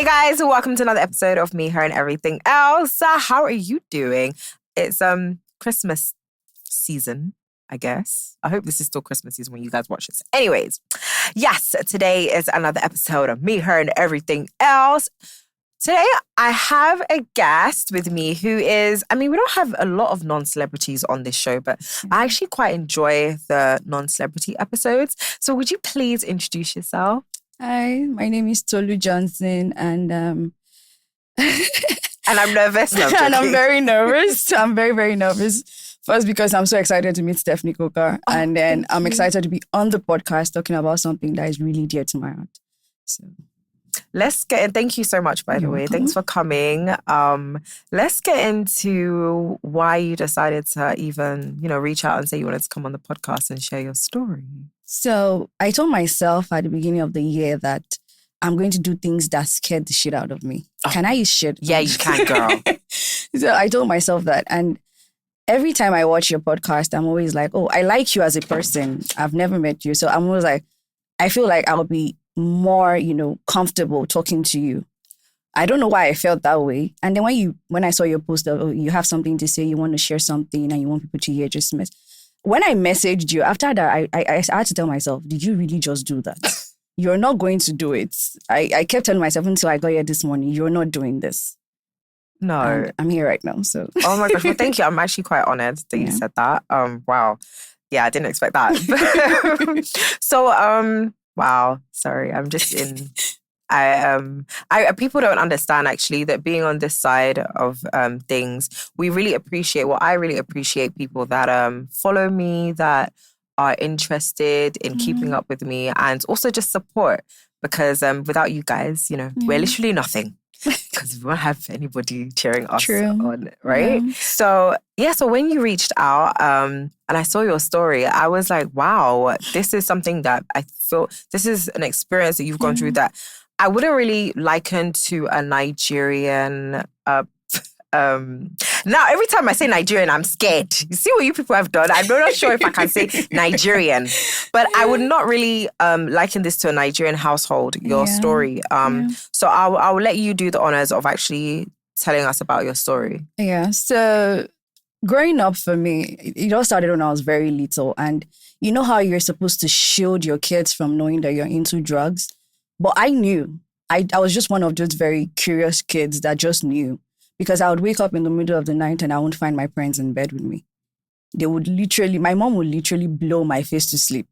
Hey guys, welcome to another episode of Me, Her, and Everything Else. How are you doing? It's Christmas season, I guess. I hope this is still Christmas season when you guys watch this. Anyways, yes, today is another episode of Me, Her, and Everything Else. Today, I have a guest with me who is, we don't have a lot of non-celebrities on this show, but I actually quite enjoy the non-celebrity episodes. So would you please introduce yourself? Hi, my name is Tolu Johnson, and And I'm nervous. No, I'm and I'm joking. very nervous. I'm very, very nervous. First, because I'm so excited to meet Stephanie Coker, and then I'm excited to be on the podcast talking about something that is really dear to my heart. So Let's get in. Thank you so much, by the way. Thanks for coming. Let's get into why you decided to even, reach out and say you wanted to come on the podcast and share your story. So I told myself at the beginning of the year that I'm going to do things that scared the shit out of me. Oh. Can I use shit? Yeah, you can, girl. So I told myself that. And every time I watch your podcast, I'm always like, oh, I like you as a person. I've never met you. So I'm always like, I feel like I'll be more, comfortable talking to you. I don't know why I felt that way. And then when I saw your post that you have something to say, you want to share something and you want people to hear just mess. When I messaged you, after that, I had to tell myself, did you really just do that? You're not going to do it. I kept telling myself until I got here this morning, you're not doing this. No. And I'm here right now, so. Oh my gosh. Well, thank you. I'm actually quite honored that you said that. Wow. Yeah, I didn't expect that. So, wow. Sorry. I'm just in... people don't understand actually that being on this side of things, I really appreciate people that follow me, that are interested in keeping up with me, and also just support, because without you guys, we're literally nothing. Because we won't have anybody cheering us on, right? Yeah. So when you reached out and I saw your story, I was like, wow, this is something that I feel, this is an experience that you've gone through that I wouldn't really liken to a Nigerian. Now, every time I say Nigerian, I'm scared. You see what you people have done? I'm not sure if I can say Nigerian, but I would not really liken this to a Nigerian household, your story. So I'll let you do the honors of actually telling us about your story. Yeah, so growing up for me, it all started when I was very little. And you know how you're supposed to shield your kids from knowing that you're into drugs? But I knew. I was just one of those very curious kids that just knew. Because I would wake up in the middle of the night and I wouldn't find my parents in bed with me. My mom would literally blow my face to sleep.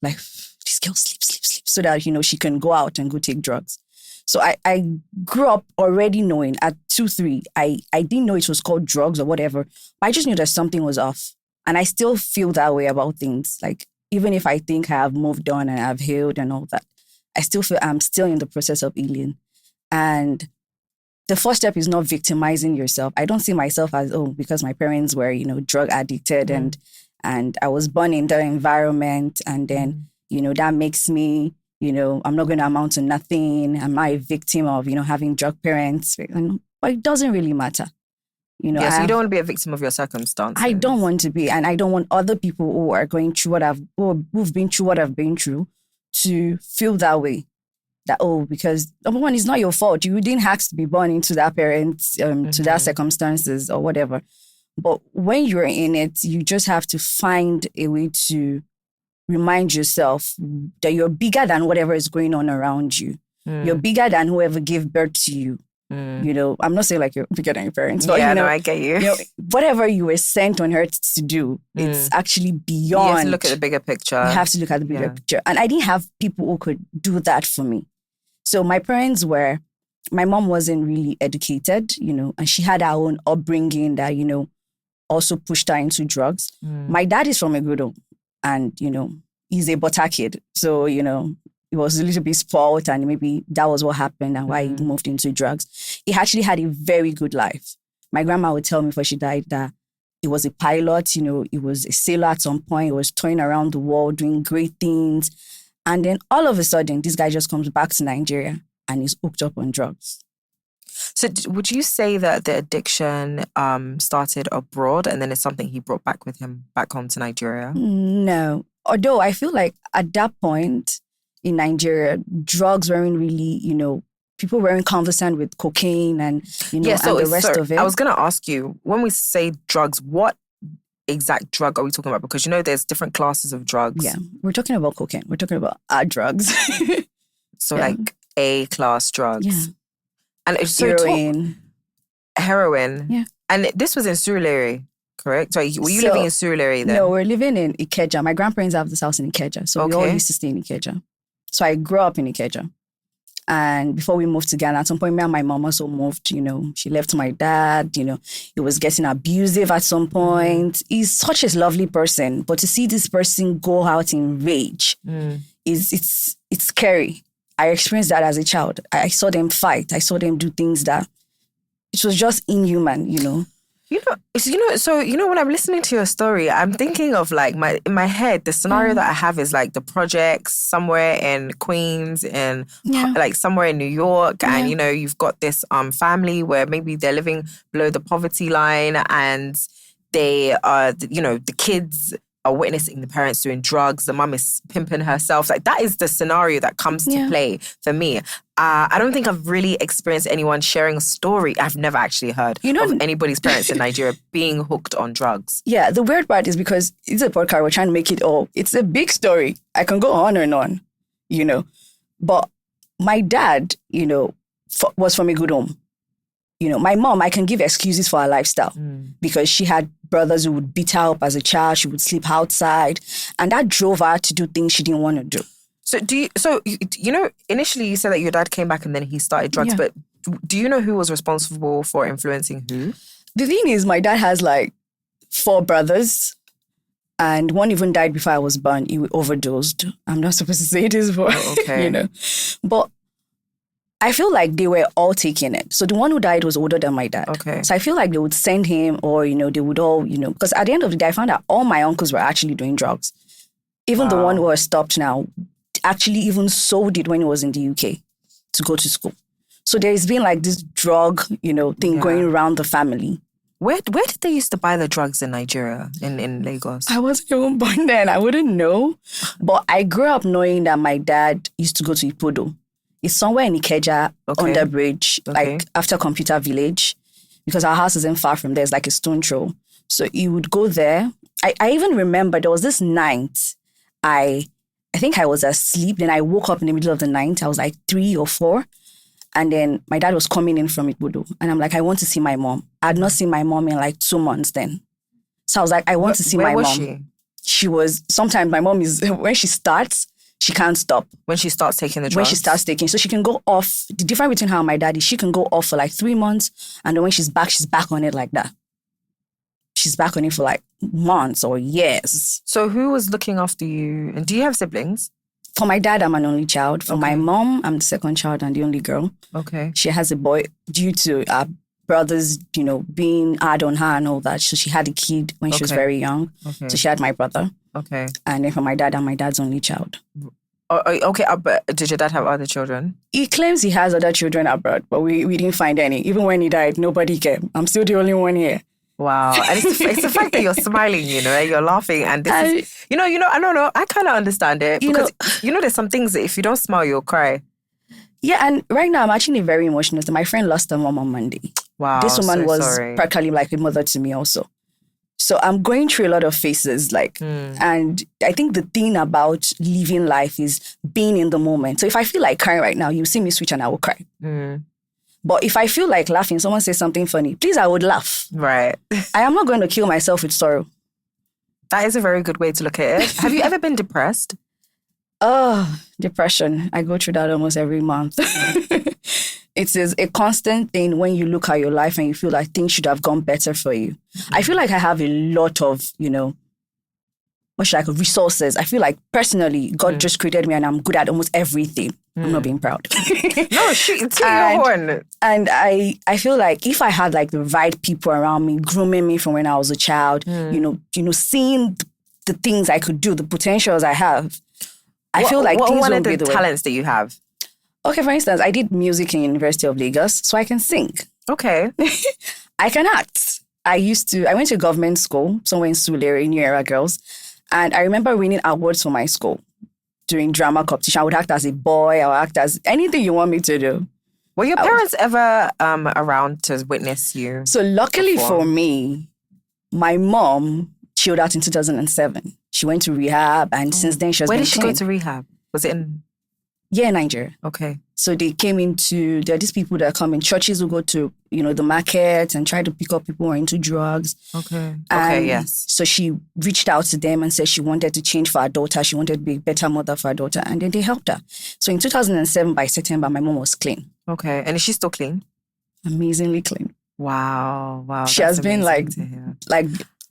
Like, this girl sleep. So that, she can go out and go take drugs. So I grew up already knowing at 2, 3, I didn't know it was called drugs or whatever. But I just knew that something was off. And I still feel that way about things. Like, even if I think I have moved on and I've healed and all that, I still feel I'm still in the process of healing. And the first step is not victimizing yourself. I don't see myself as, because my parents were, drug addicted and I was born in their environment. And then, that makes me, I'm not going to amount to nothing. Am I a victim of, having drug parents? But it doesn't really matter. So you don't want to be a victim of your circumstances. I don't want to be. And I don't want other people who are going through who've been through what I've been through to feel that way. That, because number one, it's not your fault. You didn't have to be born into that parents, to that circumstances or whatever. But when you're in it, you just have to find a way to remind yourself that you're bigger than whatever is going on around you. You're bigger than whoever gave birth to you. I'm not saying like you're bigger than your parents, but I get you. Whatever you were sent on earth to do, it's actually beyond. You have to look at the bigger picture. You have to look at the bigger picture. And I didn't have people who could do that for me. So my mom wasn't really educated, and she had her own upbringing that, also pushed her into drugs. My dad is from a good home and, he's a butter kid. So, he was a little bit spoiled and maybe that was what happened and why he moved into drugs. He actually had a very good life. My grandma would tell me before she died that he was a pilot, he was a sailor at some point. He was touring around the world doing great things. And then all of a sudden, this guy just comes back to Nigeria and he's hooked up on drugs. So would you say that the addiction started abroad and then it's something he brought back with him back home to Nigeria? No. Although I feel like at that point in Nigeria, drugs weren't really, people wearing conversant with cocaine and, and the rest of it. I was going to ask you, when we say drugs, what exact drug are we talking about? Because, there's different classes of drugs. Yeah, we're talking about cocaine. We're talking about our drugs. So like A-class drugs. Yeah. And so heroin. Heroin. Yeah. And this was in Surulere, correct? So were you living in Surulere then? No, we're living in Ikeja. My grandparents have this house in Ikeja. So we all used to stay in Ikeja. So I grew up in Ikeja. And before we moved to Ghana, at some point, me and my mom also moved, she left my dad, he was getting abusive at some point. He's such a lovely person, but to see this person go out in rage, it's scary. I experienced that as a child. I saw them fight. I saw them do things that it was just inhuman, So when I'm listening to your story, I'm thinking of like in my head, the scenario that I have is like the projects somewhere in Queens and like somewhere in New York. And, you've got this family where maybe they're living below the poverty line and they are, the kids are witnessing the parents doing drugs. The mum is pimping herself. Like that is the scenario that comes to play for me. I don't think I've really experienced anyone sharing a story. I've never actually heard of anybody's parents in Nigeria being hooked on drugs. Yeah, the weird part is because it's a podcast, we're trying to make it all. It's a big story. I can go on and on, But my dad, was from a good home. My mom, I can give excuses for her lifestyle because she had brothers who would beat her up as a child. She would sleep outside. And that drove her to do things she didn't want to do. So initially you said that your dad came back and then he started drugs, but do you know who was responsible for influencing who? The thing is, my dad has like 4 brothers and one even died before I was born. He overdosed. I'm not supposed to say this, but, But I feel like they were all taking it. So the one who died was older than my dad. Okay. So I feel like they would send him or, they would all, because at the end of the day, I found out all my uncles were actually doing drugs. Even the one who has stopped now actually even sold it when he was in the UK to go to school. So there's been like this drug, thing going around the family. Where did they used to buy the drugs in Nigeria, in Lagos? I wasn't even born then. I wouldn't know. But I grew up knowing that my dad used to go to Ipodo. It's somewhere in Ikeja, under bridge, like after Computer Village, because our house isn't far from there. It's like a stone throw. So he would go there. I even remember there was this night, I think I was asleep. Then I woke up in the middle of the night. I was like 3 or 4. And then my dad was coming in from Ipodo. And I'm like, I want to see my mom. I had not seen my mom in like 2 months then. So I was like, I want to see my mom. Where was she? She was, sometimes my mom is, when she starts, she can't stop. When she starts taking the drugs? When she starts taking. So she can go off. The difference between her and my dad is she can go off for like 3 months. And then when she's back on it like that. She's back on it for like months or years. So who was looking after you? And do you have siblings? For my dad, I'm an only child. For my mom, I'm the second child and the only girl. Okay. She has a boy due to our brothers, being hard on her and all that. So she had a kid when she was very young. Okay. So she had my brother. Okay. And then for my dad, I'm my dad's only child. Okay, but did your dad have other children? He claims he has other children abroad, but we didn't find any. Even when he died, nobody came. I'm still the only one here. Wow. And it's the fact that you're smiling, and you're laughing. And this is, I don't know. I kind of understand it. Because, there's some things that if you don't smile, you'll cry. Yeah, and right now I'm actually very emotional. So my friend lost her mom on Monday. Wow. This woman was practically like a mother to me also. So I'm going through a lot of phases, and I think the thing about living life is being in the moment. So if I feel like crying right now, you see me switch and I will cry. But if I feel like laughing, someone says something funny, please, I would laugh. Right. I am not going to kill myself with sorrow. That is a very good way to look at it. Have you ever been depressed? Oh, depression. I go through that almost every month. It is a constant thing when you look at your life and you feel like things should have gone better for you. I feel like I have a lot of, resources. I feel like personally, God just created me and I'm good at almost everything. I'm not being proud. No, shoot your horn. And I feel like if I had like the right people around me, grooming me from when I was a child, seeing the things I could do, the potentials I have, I feel like things will be the way. Talents that you have? Okay, for instance, I did music in University of Lagos, so I can sing. Okay. I can act. I went to government school, somewhere in Surulere, New Era Girls, and I remember winning awards for my school during drama competition. I would act as a boy, I would act as anything you want me to do. Were your parents ever around to witness you? So luckily perform? for me, my mom chilled out in 2007. She went to rehab, and since then she has Where been did she clean. go to rehab? Was it in? Yeah, Nigeria. Okay. So they came into, there are these people that come in churches who go to, the market and try to pick up people who are into drugs. Okay. And Yes. so she reached out to them and said she wanted to change for her daughter. She wanted to be a better mother for her daughter. And then they helped her. So in 2007, by September, my mom was clean. Okay. And is she still clean? Amazingly clean. Wow. She has been like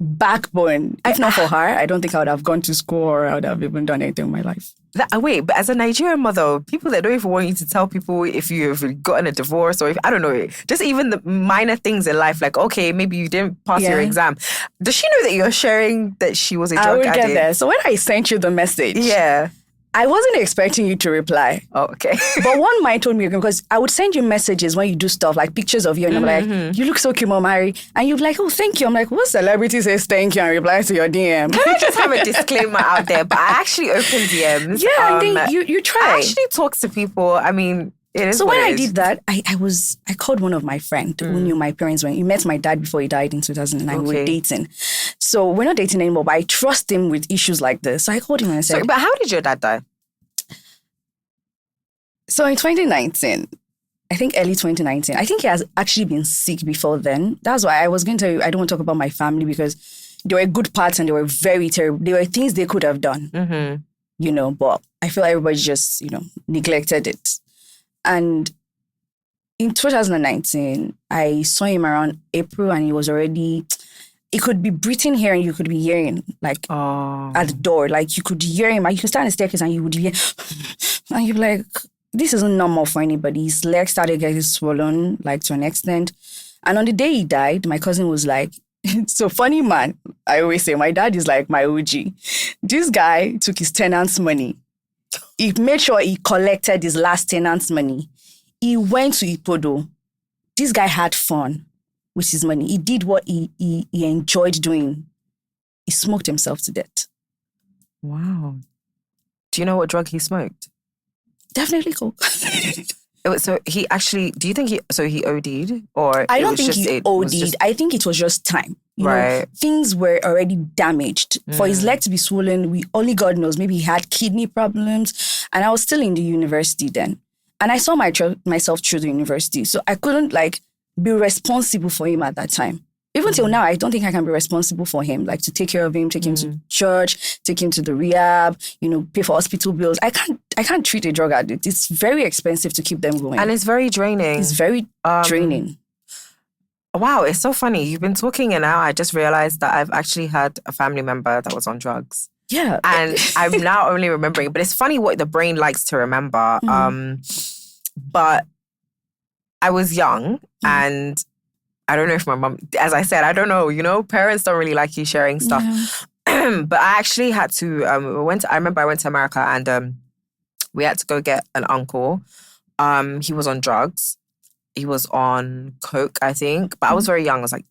backbone. If not for her, I don't think I would have gone to school or I would have even done anything in my life. Wait, but as a Nigerian mother, people that don't even want you to tell people if you've gotten a divorce or if, I don't know, just even the minor things in life, like, okay, maybe you didn't pass your exam. Does she know that you're sharing that she was a drug addict? I would get there. So when I sent you the message, I wasn't expecting you to reply. Oh, okay. But one mind told me, because I would send you messages when you do stuff, like pictures of you, and I'm like, you look so cute, Mom Mary. And you're like, oh, thank you. I'm like, what celebrity says thank you and replies to your DM? Can I just have a disclaimer out there? But I actually open DMs. Yeah, and then you try. I actually talk to people. I mean, it is. So when I did that, I called one of my friends who knew my parents when he met my dad before he died in 2009. Okay. We were dating. So we're not dating anymore, but I trust him with issues like this. So I called him and I said, but how did your dad die? So in 2019, I think early 2019, I think he has actually been sick before then. That's why I was going to tell you, I don't want to talk about my family because there were good parts and they were very terrible. There were things they could have done, but I feel everybody just, neglected it. And in 2019, I saw him around April and he was already, it could be breathing here and you could be hearing like at the door. Like you could hear him, like you could stand on the staircase and you would hear, and you'd be like, this isn't normal for anybody. His legs started getting swollen, like to an extent. And on the day he died, my cousin was like, so funny man. I always say, my dad is like my OG. This guy took his tenant's money. He made sure he collected his last tenant's money. He went to Ipodo. This guy had fun with his money. He did what he enjoyed doing. He smoked himself to death. Wow. Do you know what drug he smoked? Definitely coke. So he actually, do you think he OD'd? Or I don't think he OD'd. I think it was just time. You know, things were already damaged. For his leg to be swollen, only God knows, maybe he had kidney problems. And I was still in the university then. And I saw myself through the university. So I couldn't be responsible for him at that time. Even till now, I don't think I can be responsible for him, like to take care of him, take him to church, take him to the rehab, pay for hospital bills. I can't treat a drug addict. It's very expensive to keep them going. And it's very draining. It's very draining. Wow, it's so funny. You've been talking and now I just realized that I've actually had a family member that was on drugs. Yeah. And I'm now only remembering, but it's funny what the brain likes to remember. But I was young and I don't know if my mom, as I said, I don't know, parents don't really like you sharing stuff. Yeah. But I actually had to, I remember I went to America and we had to go get an uncle. He was on drugs. He was on coke, I think. But I was very young. I was like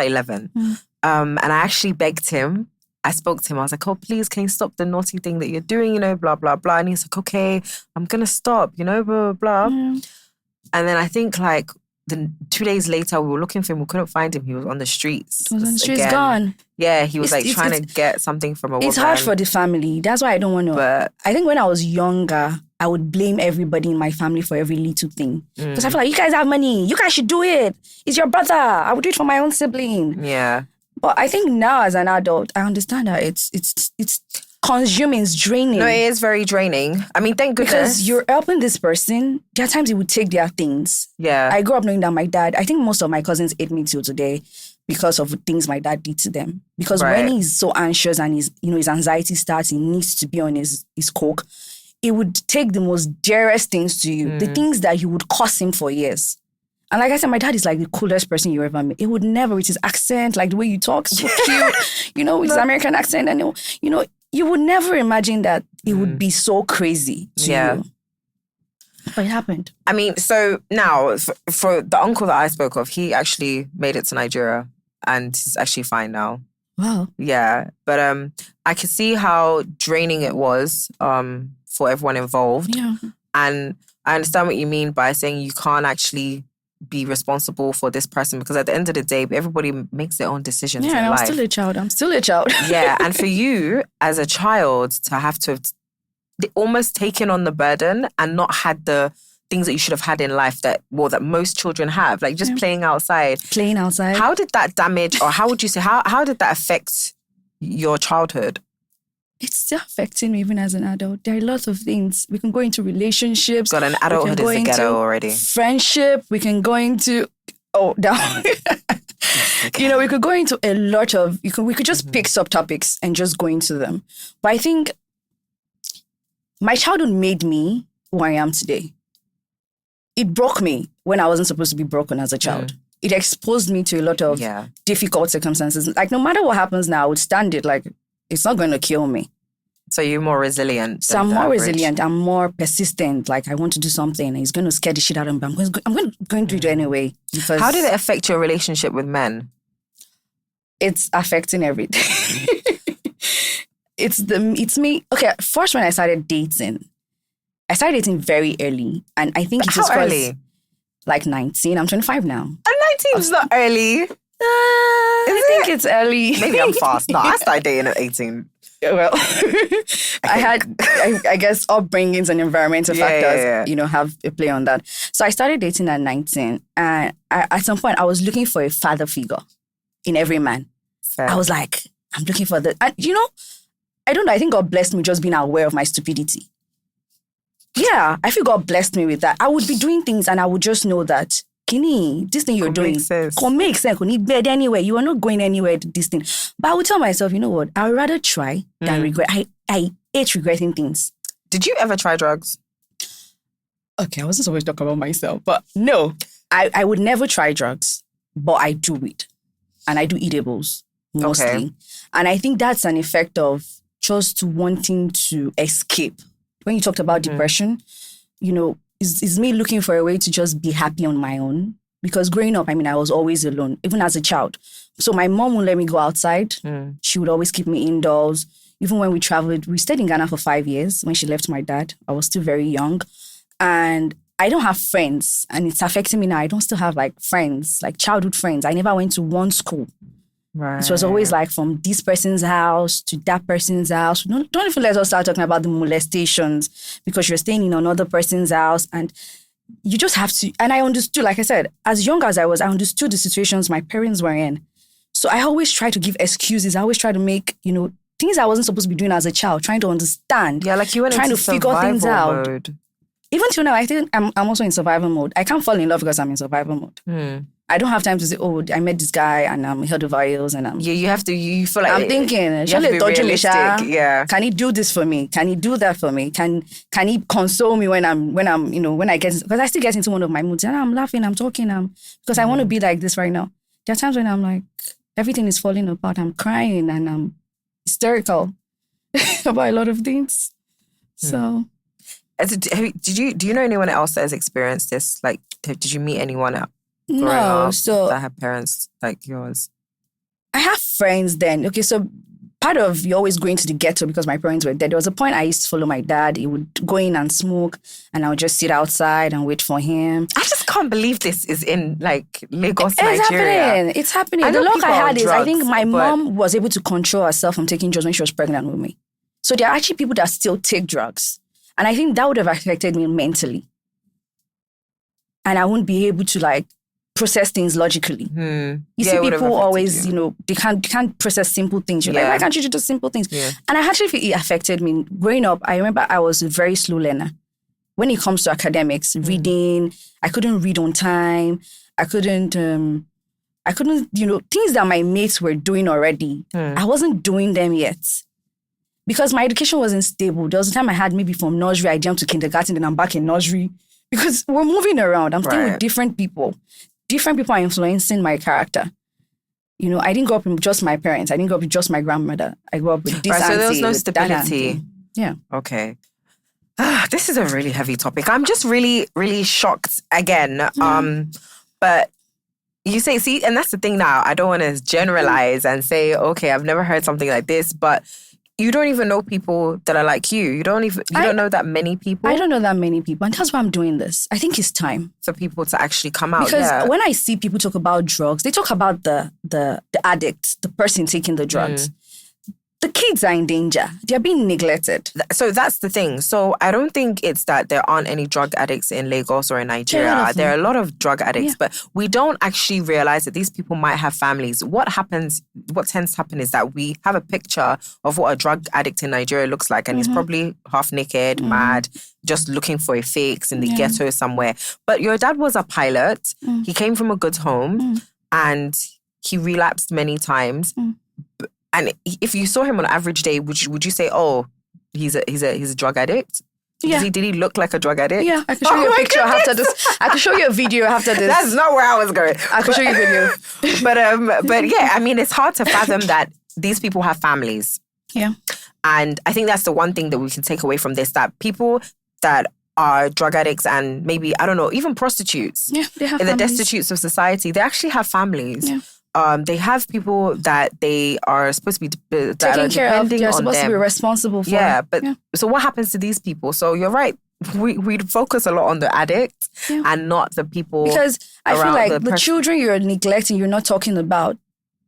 11. And I actually begged him. I spoke to him. I was like, oh, please, can you stop the naughty thing that you're doing, blah, blah, blah. And he's like, okay, I'm going to stop, blah, blah, blah. And then I think 2 days later, we were looking for him. We couldn't find him. He was on the streets. He was on the streets, gone. Yeah, he was trying to get something from a woman. It's hard for the family. That's why I don't want to. But I think when I was younger, I would blame everybody in my family for every little thing. Because I feel like, you guys have money. You guys should do it. It's your brother. I would do it for my own sibling. Yeah. But I think now as an adult, I understand that it's consuming, it's draining. No, it is very draining. I mean, thank goodness. Because you're helping this person. There are times he would take their things. Yeah. I grew up knowing that my dad, I think most of my cousins hate me till today because of things my dad did to them. Because when he's so anxious and his anxiety starts, he needs to be on his coke, he would take the most dearest things to you, the things that you would curse him for years. And like I said, my dad is like the coolest person you ever met. He would never, with his accent, like the way you talk, so cute, with his American accent. And, you would never imagine that it would be so crazy to you. But it happened. I mean, so now, for the uncle that I spoke of, he actually made it to Nigeria and he's actually fine now. Wow. Yeah. But I could see how draining it was for everyone involved. Yeah. And I understand what you mean by saying you can't actually be responsible for this person, because at the end of the day, everybody makes their own decisions in and life. I'm still a child. Yeah, and for you as a child to have almost taken on the burden and not had the things that you should have had in life that most children have, like just playing outside. How did that damage, or how would you say, how did that affect your childhood? It's still affecting me even as an adult. There are lots of things. We can go into relationships. God, an adulthood is the ghetto already. Friendship. We can go into down. You know, we could go into a lot of. We could just pick subtopics and just go into them. But I think my childhood made me who I am today. It broke me when I wasn't supposed to be broken as a child. It exposed me to a lot of difficult circumstances. Like, no matter what happens now, I would stand it. Like, it's not going to kill me. So you're more resilient. So I'm more resilient. I'm more persistent. Like, I want to do something. It's going to scare the shit out of me. But I'm going to do it anyway. Because how did it affect your relationship with men? It's affecting everything. It's me. Okay, first when I started dating very early. And I think How early? Like 19. I'm 25 now. And 19 is not early. I think it's early. Maybe I'm fast. No, I started dating at 18. Well, I guess upbringings and environmental factors, have a play on that. So I started dating at 19. And at some point, I was looking for a father figure in every man. Fair. I was like, I'm looking for the... And, I don't know. I think God blessed me just being aware of my stupidity. Yeah, I feel God blessed me with that. I would be doing things and I would just know that, Kini, this thing you're doing can make sense. Can need bed anyway. You are not going anywhere with this thing. But I would tell myself, you know what? I would rather try than regret. I hate regretting things. Did you ever try drugs? Okay, I wasn't supposed to talk about myself, but no. I would never try drugs, but I do it. And I do edibles, mostly. Okay. And I think that's an effect of just wanting to escape. When you talked about depression, is me looking for a way to just be happy on my own. Because growing up, I was always alone, even as a child. So my mom wouldn't let me go outside. She would always keep me indoors. Even when we traveled, we stayed in Ghana for 5 years. When she left my dad, I was still very young. And I don't have friends. And it's affecting me now. I don't still have friends, childhood friends. I never went to one school. Right. It was always from this person's house to that person's house. Don't even let us start talking about the molestations because you're staying in another person's house and you just have to. And I understood, like I said, as young as I was, I understood the situations my parents were in. So I always try to give excuses. I always try to make, things I wasn't supposed to be doing as a child, trying to understand. Yeah, like you went trying into to figure things out. Mode. Even till now, I think I'm also in survival mode. I can't fall in love because I'm in survival mode. I don't have time to say, I met this guy and he heard the vials and you have to, you feel like... I'm thinking, yeah. Can he do this for me? Can he do that for me? Can he console me when I get... Because I still get into one of my moods and I'm laughing, I'm talking, because I want to be like this right now. There are times when I'm like, everything is falling apart. I'm crying and I'm hysterical about a lot of things. So... Do you know anyone else that has experienced this? Like, did you meet anyone else? No, so that have parents like yours. I have friends then. Okay, so part of you always going to the ghetto because my parents were dead. There was a point I used to follow my dad. He would go in and smoke, and I would just sit outside and wait for him. I just can't believe this is in Lagos, Nigeria. It's happening. The luck I had is I think my mom was able to control herself from taking drugs when she was pregnant with me. So there are actually people that still take drugs, and I think that would have affected me mentally, and I wouldn't be able to process things logically. You see people always, they can't process simple things. You're like, why can't you do just simple things? Yeah. And I actually feel it affected me. Growing up, I remember I was a very slow learner. When it comes to academics, reading, I couldn't read on time. I couldn't, things that my mates were doing already, I wasn't doing them yet. Because my education wasn't stable. There was a time I had maybe from nursery, I jumped to kindergarten, then I'm back in nursery. Because we're moving around. I'm staying with different people. Different people are influencing my character. I didn't grow up with just my parents. I didn't grow up with just my grandmother. I grew up with this auntie. So there was no stability. Yeah. Okay. This is a really heavy topic. I'm just really, really shocked again. But you say, and that's the thing now. I don't want to generalize and say, okay, I've never heard something like this. But you don't even know people that are like you. You don't know that many people. I don't know that many people. And that's why I'm doing this. I think it's time for people to actually come out. Because when I see people talk about drugs, they talk about the addict, the person taking the drugs. The kids are in danger. They're being neglected. So that's the thing. So I don't think it's that there aren't any drug addicts in Lagos or in Nigeria. There are a lot of drug addicts, but we don't actually realize that these people might have families. What tends to happen is that we have a picture of what a drug addict in Nigeria looks like, and he's probably half naked, mad, just looking for a fix in the ghetto somewhere. But your dad was a pilot. He came from a good home, and he relapsed many times. And if you saw him on an average day, would you say, oh, he's a drug addict? Yeah. Did he look like a drug addict? Yeah, I can show you a picture after this. I can show you a video after this. That's not where I was going. I can show you a video. But yeah, I mean, it's hard to fathom that these people have families. Yeah. And I think that's the one thing that we can take away from this, that people that are drug addicts and maybe, I don't know, even prostitutes. Yeah, they have in families. The destitutes of society, they actually have families. Yeah. They have people that they are supposed to be taking care of. They're supposed to be responsible for. Yeah, but so what happens to these people? So you're right. We focus a lot on the addict and not the people. Because I feel like the children you're neglecting, you're not talking about.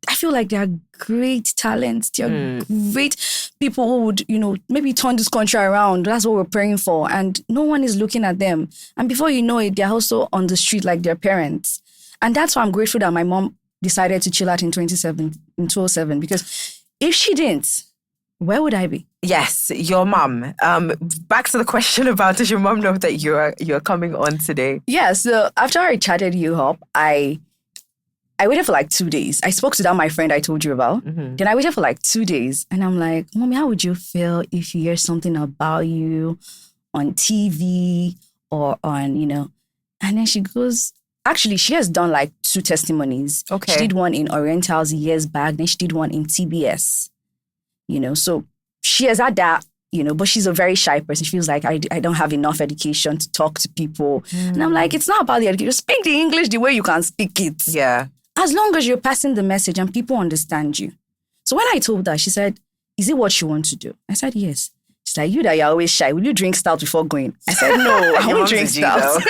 I feel like they are great talents. They are great people who would, maybe turn this country around. That's what we're praying for. And no one is looking at them. And before you know it, they're also on the street like their parents. And that's why I'm grateful that my mom decided to chill out in 2007, because if she didn't, where would I be? Yes, your mom. Back to the question about, does your mom know that you're coming on today? Yeah, so after I chatted you up, I waited for like 2 days. I spoke to that my friend I told you about. Then I waited for like 2 days, and I'm like, Mommy, how would you feel if you hear something about you on TV or on, And then she goes, actually, she has done like 2 testimonies. Okay. She did one in Orientals years back. Then she did one in TBS. So she has had that, but she's a very shy person. She feels like I don't have enough education to talk to people. And I'm like, it's not about the education. Speak the English the way you can speak it. Yeah. As long as you're passing the message and people understand you. So when I told her, she said, is it what you want to do? I said, yes. She's like, you that you're always shy. Will you drink stout before going? I said, no, I won't drink stout.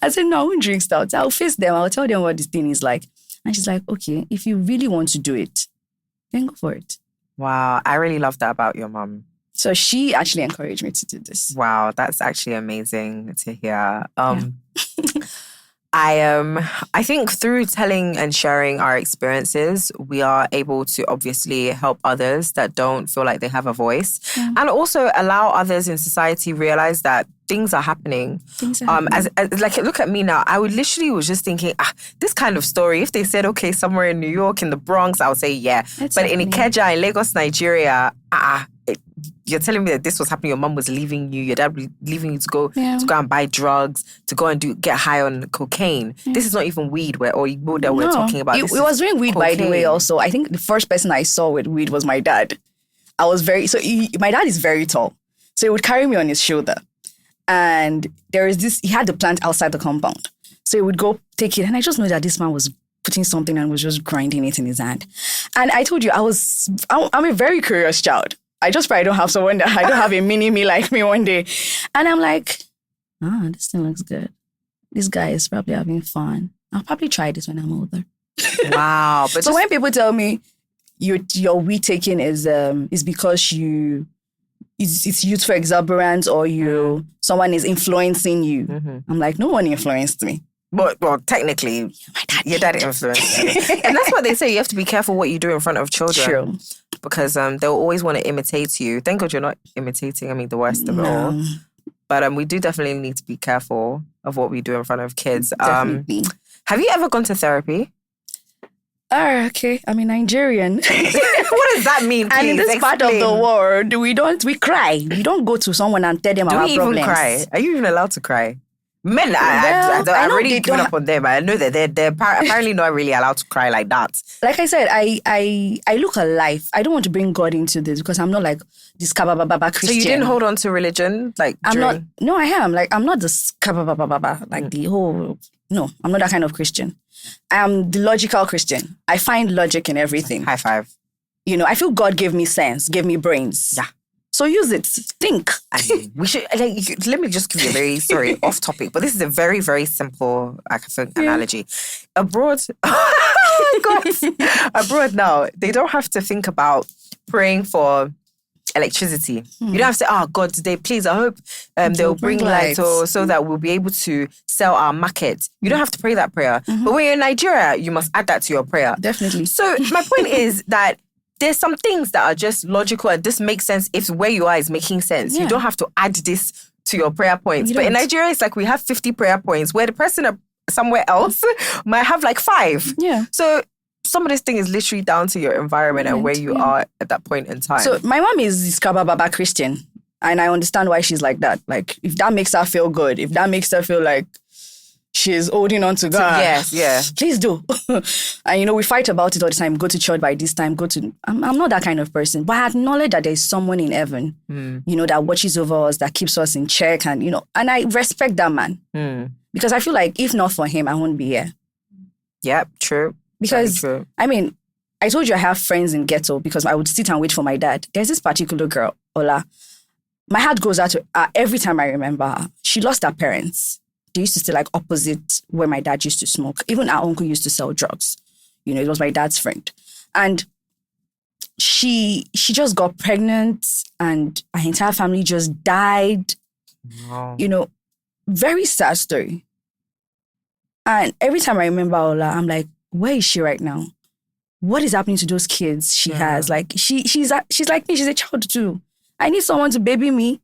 I said, no, I won't drink stout. I'll face them. I'll tell them what this thing is like. And she's like, okay, if you really want to do it, then go for it. Wow. I really love that about your mom. So she actually encouraged me to do this. Wow. That's actually amazing to hear. I think through telling and sharing our experiences, we are able to obviously help others that don't feel like they have a voice, and also allow others in society realize that things are happening. As like, look at me now. I was just thinking, this kind of story, if they said, okay, somewhere in New York, in the Bronx, I would say, yeah. But in Ikeja, in Lagos, Nigeria, you're telling me that this was happening. Your mom was leaving you. Your dad was leaving you to go and buy drugs, to go and get high on cocaine. This is not even weed we're talking about. It was doing weed, cocaine. By the way. Also, I think the first person I saw with weed was my dad. My dad is very tall, so he would carry me on his shoulder. And he had the plant outside the compound, so he would go take it. And I just know that this man was putting something and was just grinding it in his hand. And I told you, I'm a very curious child. I just pray I don't have someone that I don't have a mini-me like me one day. And I'm like, this thing looks good. This guy is probably having fun. I'll probably try this when I'm older. Wow. But so when people tell me your weed taking is because it's used for exuberance or someone is influencing you. I'm like, no one influenced me. Well, technically, your dad influenced you. And that's what they say. You have to be careful what you do in front of children. True. Because they'll always want to imitate you. Thank God you're not imitating, the worst of it all. But we do definitely need to be careful of what we do in front of kids. Definitely. Have you ever gone to therapy? Okay. I'm a Nigerian. What does that mean, please? And in this part of the world, we cry. We don't go to someone and tell them our problems. Do we even cry? Are you even allowed to cry? Men, I've already given up on them. I know that they're apparently not really allowed to cry like that. Like I said, I look alive. I don't want to bring God into this because I'm not like this kabababa Christian. So you didn't hold on to religion? No, I am. Like, I'm not this kabababa, like the whole... No, I'm not that kind of Christian. I am the logical Christian. I find logic in everything. High five. I feel God gave me sense, gave me brains. Yeah. So use it. Think. We should. Let me just give you a very off topic, but this is a very very simple analogy. Abroad, oh my God, abroad now they don't have to think about praying for electricity. You don't have to say, "Oh God, today, please, I hope they'll bring lights, or so that we'll be able to sell our market." You don't have to pray that prayer. But when you're in Nigeria, you must add that to your prayer. Definitely. So my point is that there's some things that are just logical and this makes sense if where you are is making sense. Yeah. You don't have to add this to your prayer points. You But in don't. Nigeria, it's like we have 50 prayer points where the person somewhere else might have like 5. Yeah. So some of this thing is literally down to your environment and where you Yeah. are at that point in time. So my mom is Iskaba Baba Christian. And I understand why she's like that. Like, if that makes her feel good, if that makes her feel like she's holding on to God. Yes, yeah. Please do. And, we fight about it all the time. Go to church by this time. I'm not that kind of person. But I acknowledge that there's someone in heaven, that watches over us, that keeps us in check. And, and I respect that man. Because I feel like if not for him, I wouldn't be here. Yep, true. Because, Very true. I mean, I told you I have friends in ghetto because I would sit and wait for my dad. There's this particular girl, Ola. My heart goes out to her every time I remember her. She lost her parents. They used to stay like opposite where my dad used to smoke. Even our uncle used to sell drugs. It was my dad's friend. And she just got pregnant and her entire family just died. Wow. Very sad story. And every time I remember Ola, I'm like, where is she right now? What is happening to those kids she has? Like, she's like me. She's a child too. I need someone to baby me.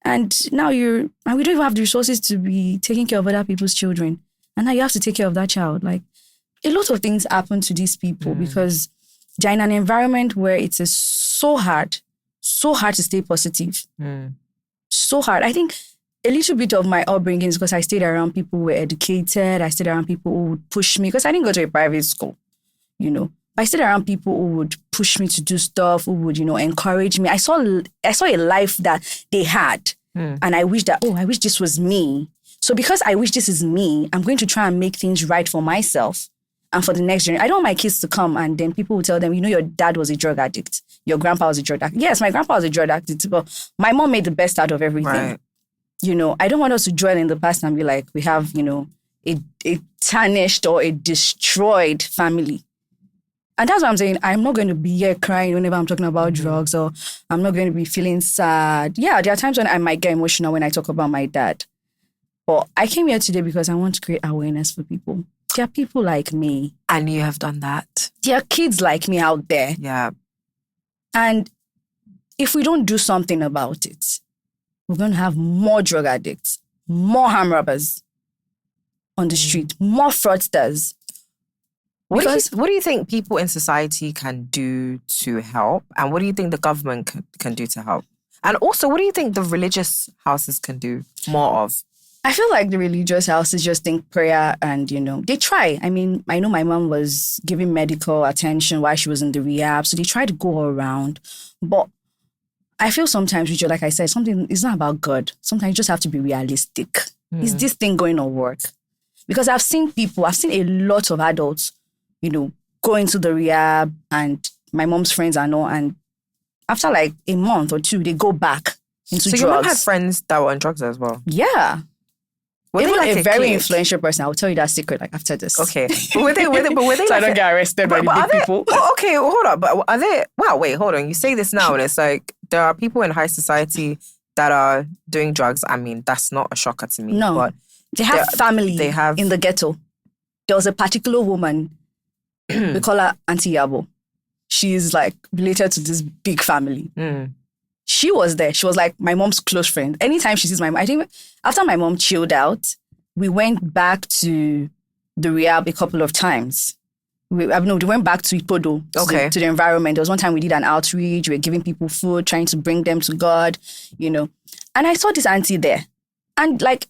And now and we don't even have the resources to be taking care of other people's children. And now you have to take care of that child. Like, a lot of things happen to these people because they're in an environment where it's so hard to stay positive. So hard. I think a little bit of my upbringing is because I stayed around people who were educated. I stayed around people who would push me because I didn't go to a private school, I stayed around people who would push me to do stuff, who would, encourage me. I saw a life that they had. And I wish this was me. So because I wish this is me, I'm going to try and make things right for myself and for the next generation. I don't want my kids to come and then people will tell them, your dad was a drug addict. Your grandpa was a drug addict. Yes, my grandpa was a drug addict, but my mom made the best out of everything. Right. I don't want us to dwell in the past and be like, we have, a tarnished or a destroyed family. And that's what I'm saying. I'm not going to be here crying whenever I'm talking about drugs, or I'm not going to be feeling sad. Yeah, there are times when I might get emotional when I talk about my dad. But I came here today because I want to create awareness for people. There are people like me. And you have done that. There are kids like me out there. Yeah. And if we don't do something about it, we're going to have more drug addicts, more harm robbers on the street, more fraudsters. What do you think people in society can do to help? And what do you think the government can do to help? And also, what do you think the religious houses can do more of? I feel like the religious houses just think prayer and, they try. I mean, I know my mom was giving medical attention while she was in the rehab. So they try to go around. But I feel sometimes, Richard, like I said, it's not about God. Sometimes you just have to be realistic. Is this thing going to work? Because I've seen a lot of adults, go into the rehab and my mom's friends I know, and after like a month or 2, they go back into drugs. So your mom had friends that were on drugs as well? Yeah. Were Even they like a very clique? influential person. I'll tell you that secret after this. Okay. But were they so like I don't get arrested by the big people. Okay, hold on. But are they... Wow, wait, hold on. You say this now and it's like there are people in high society that are doing drugs. I mean, that's not a shocker to me. No. But they have family in the ghetto. There was a particular woman, we call her Auntie Yabo. She's like related to this big family. She was there. She was like my mom's close friend. Anytime she sees my mom, I think after my mom chilled out, we went back to the rehab a couple of times. We went back to Ipodo, to the environment. There was one time we did an outreach. We were giving people food, trying to bring them to God, And I saw this auntie there. And like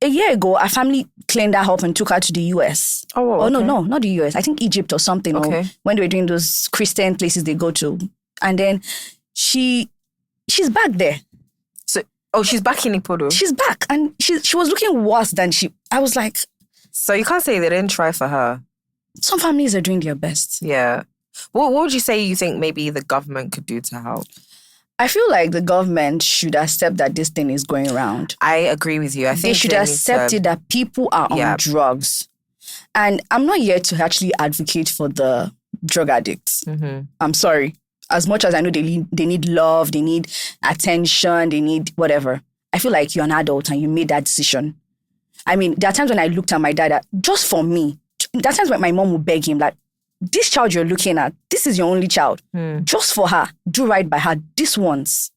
a year ago, our family cleaned her up and took her to the US. Oh, okay. No, not the US. I think Egypt or something. Okay. Or when they were doing those Christian places they go to. And then she's back there. So, she's back in Ipodo? She's back. And she was looking worse than I was like... So you can't say they didn't try for her. Some families are doing their best. Yeah. What would you say you think maybe the government could do to help? I feel like the government should accept that this thing is going around. I agree with you. I think they should accept it that people are on drugs. And I'm not here to actually advocate for the drug addicts. Mm-hmm. I'm sorry. As much as I know they need love, they need attention, they need whatever. I feel like you're an adult and you made that decision. I mean, there are times when I looked at my dad, just for me, there are times when my mom would beg him, like, this child you're looking at, this is your only child. Just for her, do right by her. This once.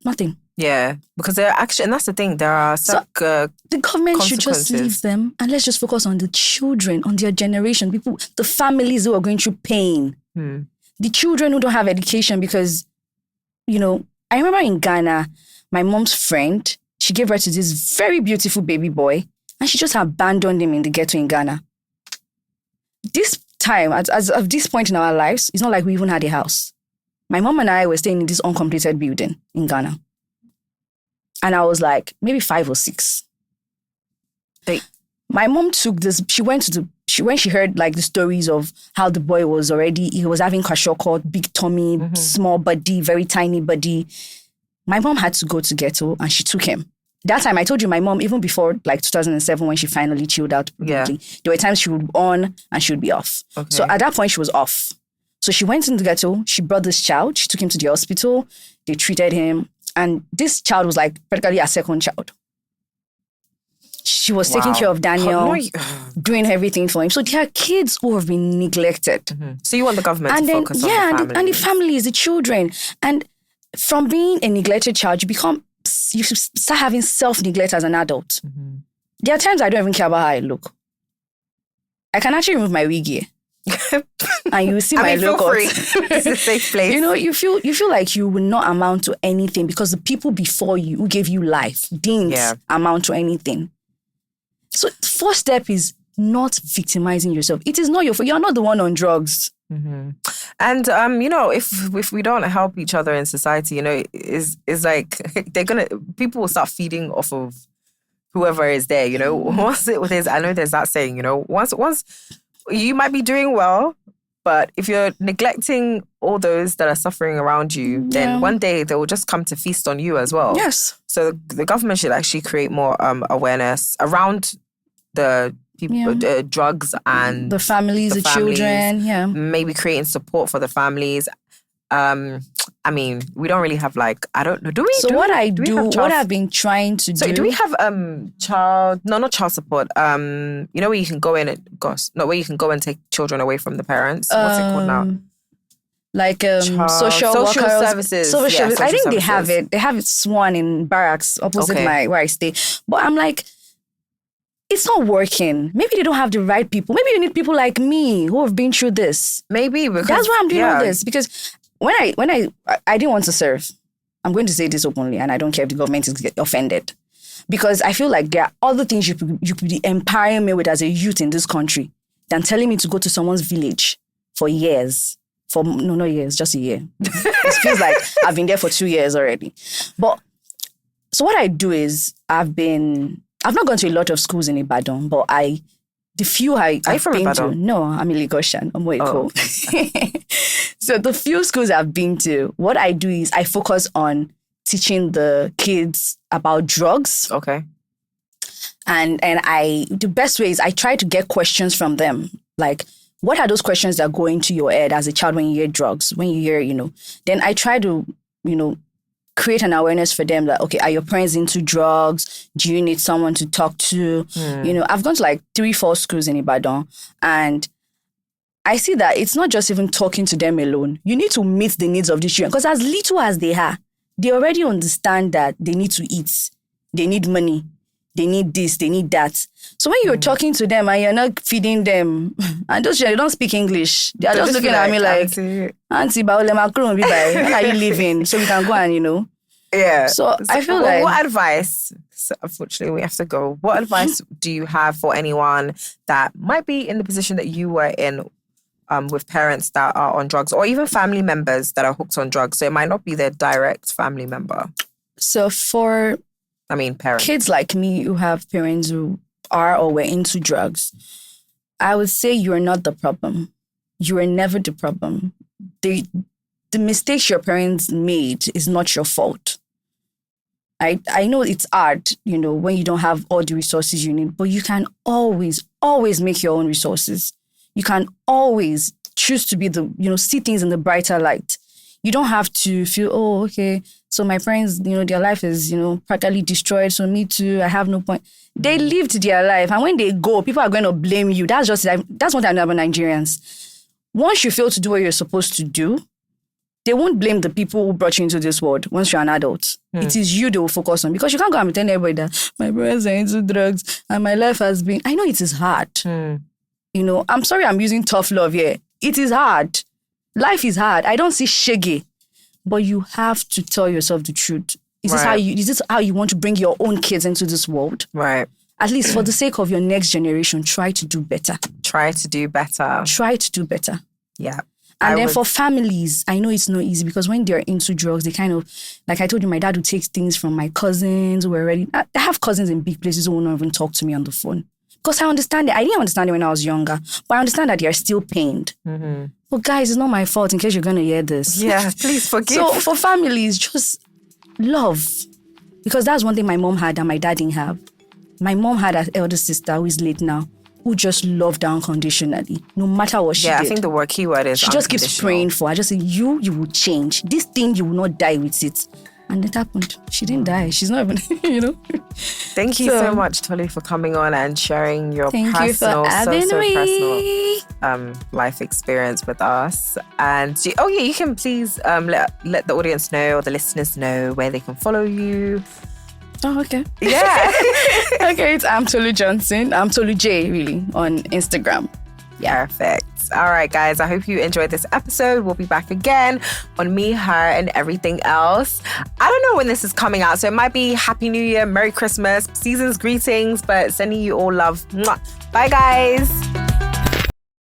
Nothing. Yeah, because there are actually, and that's the thing, there are the government should just leave them and let's just focus on the children, on their generation, people, the families who are going through pain. The children who don't have education because, you know, I remember in Ghana, my mom's friend, she gave birth to this very beautiful baby boy and she just abandoned him in the ghetto in Ghana. This time, as of this point in our lives, it's not like we even had a house. My mom and I were staying in this uncompleted building in Ghana. And I was like, maybe 5 or 6. My mom took this, when she heard like the stories of how the boy he was having kwashiorkor, big tummy, small body, very tiny body. My mom had to go to ghetto and she took him. That time, I told you, my mom, even before like 2007, when she finally chilled out, there were times she would be on and she would be off. Okay. So at that point, she was off. So she went into the ghetto, she brought this child, she took him to the hospital, they treated him. And this child was like practically a second child. She was taking care of Daniel, doing everything for him. So there are kids who have been neglected. So you want the government to focus on the family. And the families, the children. And from being a neglected child, you start having self-neglect as an adult. There are times I don't even care about how I look. I can actually remove my wig here. And you see my look. It's a safe place. You know, you feel like you will not amount to anything because the people before you who gave you life didn't amount to anything. So the first step is not victimizing yourself. It is not your fault. You're not the one on drugs. And you know, if we don't help each other in society, you know, is like people will start feeding off of whoever is there. You know, once I know there's that saying. You know, once you might be doing well, but if you're neglecting all those that are suffering around you, then one day they will just come to feast on you as well. Yes. So the government should actually create more awareness around the people, drugs and the families, the children. Yeah. Maybe creating support for the families. I mean, we don't really have like, I don't know. Do we? So what I've been trying to do. So do we have not child support. You know where you can go in where you can go and take children away from the parents. What's it called now? Like social services. Social services. I think they have it. They have it sworn in barracks opposite where I stay. But I'm like, it's not working. Maybe they don't have the right people. Maybe you need people like me who have been through this. Maybe because that's why I'm doing all this. Because when I didn't want to serve, I'm going to say this openly, and I don't care if the government is offended, because I feel like there are other things you could be empowering me with as a youth in this country than telling me to go to someone's village for years. Not years, just a year. It feels like I've been there for 2 years already. But so what I do is I've not gone to a lot of schools in Ibadan, but the few I've been Ibadan? to. No, I'm in Lagosian. I'm Moeko. So the few schools I've been to, what I do is I focus on teaching the kids about drugs. Okay. And the best way is I try to get questions from them. Like, what are those questions that go into your head as a child when you hear drugs, when you hear, then I try to, create an awareness for them that, okay, are your parents into drugs? Do you need someone to talk to? I've gone to like 3-4 schools in Ibadan, and I see that it's not just even talking to them alone. You need to meet the needs of the children, because as little as they are, they already understand that they need to eat, they need money, they need this, they need that. So when you're talking to them and you're not feeding them, and those children, they don't speak English. They are just looking at me like, Auntie, when are you leaving? So we can go and, Yeah. So I feel like... What advice, unfortunately we have to go, what advice do you have for anyone that might be in the position that you were in with parents that are on drugs, or even family members that are hooked on drugs? So it might not be their direct family member. So for... parents. Kids like me who have parents who are or were into drugs, I would say you're not the problem. you were never the problem. The mistakes your parents made is not your fault. I know it's hard, when you don't have all the resources you need, but you can always make your own resources. You can always choose to be see things in the brighter light. You don't have to feel, oh, okay, so my parents, their life is, practically destroyed. So me too, I have no point. They lived their life. And when they go, people are going to blame you. That's what I know about Nigerians. Once you fail to do what you're supposed to do, they won't blame the people who brought you into this world once you're an adult. It is you they will focus on. Because you can't go and tell everybody that my parents are into drugs and my life has been... I know it is hard. I'm sorry I'm using tough love here. It is hard. Life is hard. I don't see shaggy. But you have to tell yourself the truth. Is this how you want to bring your own kids into this world? Right. At least for the sake of your next generation, try to do better. Try to do better. Yeah. And then for families, I know it's not easy because when they're into drugs, they kind of, like I told you, my dad would take things from my cousins who were already... I have cousins in big places who will not even talk to me on the phone. Because I understand it. I didn't understand it when I was younger, but I understand that they are still pained. Mm-hmm. But guys, it's not my fault in case you're going to hear this. Yeah, please forgive. So for families, just love. Because that's one thing my mom had that my dad didn't have. My mom had an elder sister who is late now, who just loved her unconditionally, no matter what she did. Yeah, I think the key word is she just keeps praying for her. I just say, you will change. This thing, you will not die with it. And it happened. She didn't die. She's not even, Thank you so much, Tolu, for coming on and sharing your personal life experience with us. And you can please let the audience know or the listeners know where they can follow you. Oh, okay. Yeah. Okay, it's Tolu Johnson. Tolu J, really, on Instagram. Yeah. Perfect. All right, guys. I hope you enjoyed this episode. We'll be back again on Me, Her, and Everything Else. I don't know when this is coming out, so it might be Happy New Year, Merry Christmas, season's greetings, but sending you all love. Mwah. Bye, guys.